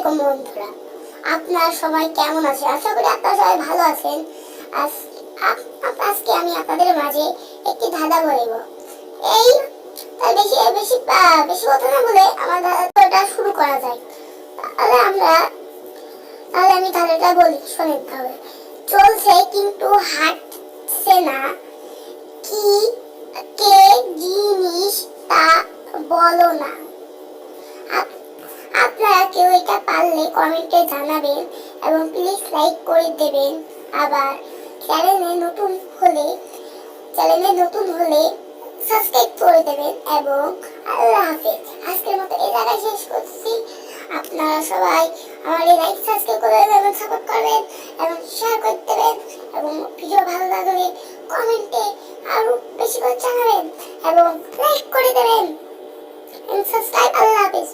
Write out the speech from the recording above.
আলাইকুম বন্ধুরা, আপনারা সবাই কেমন আছেন? আশা করি আপনারা সবাই ভালো আছেন। আজকে আমি আপনাদের মাঝে একটি ধাঁধা বলব। এই তার বেশি বেশি বেশি কথা না বলে আমার ধাঁধাটা শুরু করা যায়। তাহলে আমি ধাঁধাটা বলি, শোনেন তাহলে। চলছে কিন্তু হাঁটছে না, কি কে জিনিস তা বলো না। আপনারা কেউ এটা পারলে কমেন্টে জানাবেন এবং প্লিজ লাইক করে দেবেন। আবার চ্যানেলে নতুন হলে সাবস্ক্রাইব করে দেবেন এবং আল্লাহ হাফেজ। আজকের মতো এই জায়গায় শেষ করছি। আপনারা সবাই আমার এই লাইক সাবস্ক্রাইব করে দেবেন এবং সাপোর্ট করবেন এবং শেয়ার করে দেবেন এবং ভিডিও ভালো লাগলে কমেন্টে আরো বেশি করে জানাবেন এবং লাইক করে দেবেন এবং সাবস্ক্রাইব। আল্লাহ হাফেজ।